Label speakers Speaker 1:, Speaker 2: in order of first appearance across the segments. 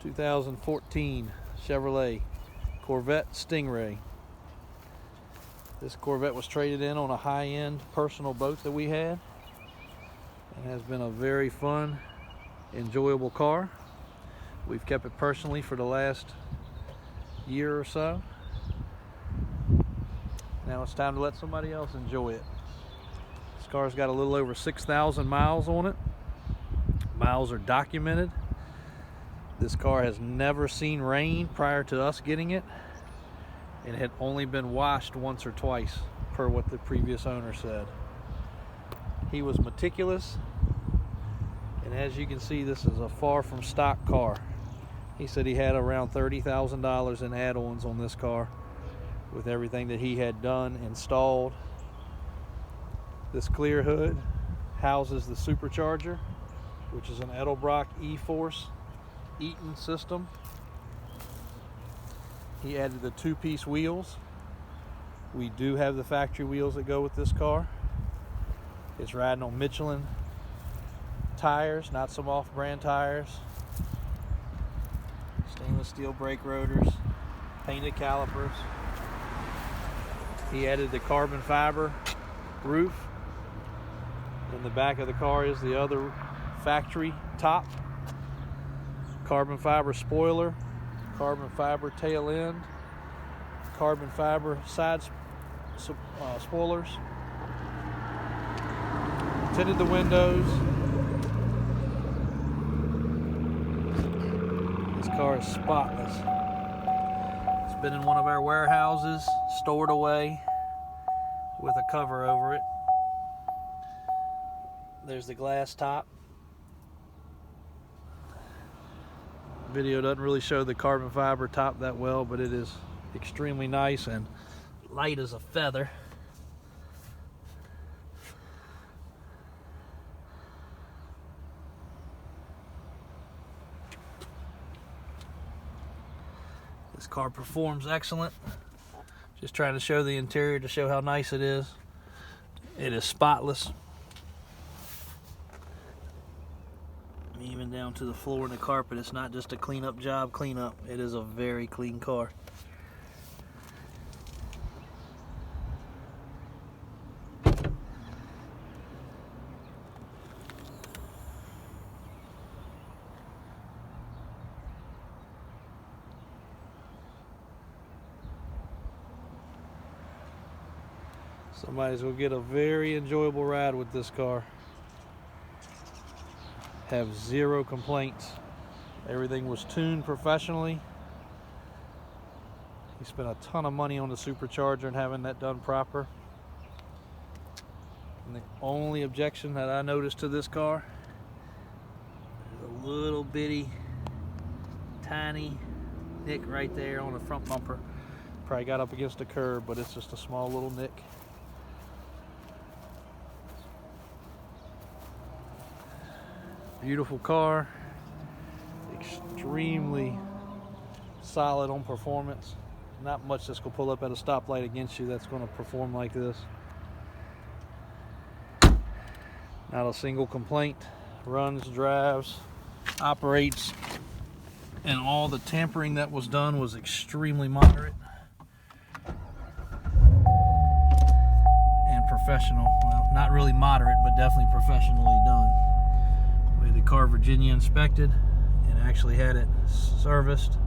Speaker 1: 2014 Chevrolet Corvette Stingray. This Corvette was traded in on a high-end personal boat that we had, and has been a very fun, enjoyable car. We've kept it personally for the last year or so. Now it's time to let somebody else enjoy it. This car's got a little over 6,000 miles on it. Miles are documented. This car has never seen rain prior to us getting it, and it had only been washed once or twice per what the previous owner said. He was meticulous, and as you can see, this is a far from stock car. He said he had around $30,000 in add-ons on this car with everything that he had done, installed. This clear hood houses the Supercharger, which is an Edelbrock E-Force Eaton system. He added the two-piece wheels. We do have the factory wheels that go with this car. It's riding on Michelin tires, not some off-brand tires. Stainless steel brake rotors, painted calipers. He added the carbon fiber roof. In the back of the car is the other factory top. Carbon fiber spoiler, carbon fiber tail end, carbon fiber side spoilers. Tinted the windows. This car is spotless. It's been in one of our warehouses, stored away with a cover over it. There's the glass top. Video doesn't really show the carbon fiber top that well, but it is extremely nice and light as a feather. This car performs excellent. Just trying to show the interior to show how nice it is. It is spotless. Even down to the floor and the carpet. It's not just a cleanup job, cleanup. It is a very clean car. Somebody's gonna get a very enjoyable ride with this car. Have zero complaints. Everything was tuned professionally. He spent a ton of money on the Supercharger and having that done proper. And the only objection that I noticed to this car is a little bitty, tiny nick right there on the front bumper. Probably got up against the curb, but it's just a small little nick. Beautiful car, extremely solid on performance. Not much that's gonna pull up at a stoplight against you that's gonna perform like this. Not a single complaint. Runs, drives, operates, and all the tampering that was done was extremely moderate and professional. Well, not really moderate, but definitely professionally done. We had the car Virginia inspected and actually had it serviced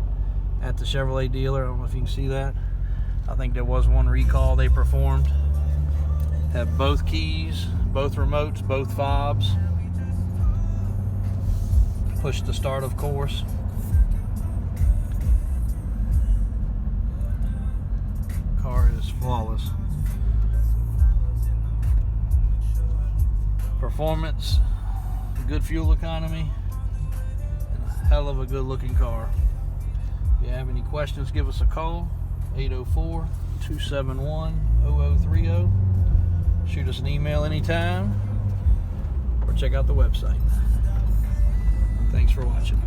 Speaker 1: at the Chevrolet dealer. I don't know if you can see that. I think there was one recall they performed. Have both keys, both remotes, both fobs. Push to start, of course. Car is flawless. Performance, good fuel economy, and a hell of a good looking car. If you have any questions, give us a call, 804-271-0030. Shoot us an email anytime, or check out the website. Thanks for watching.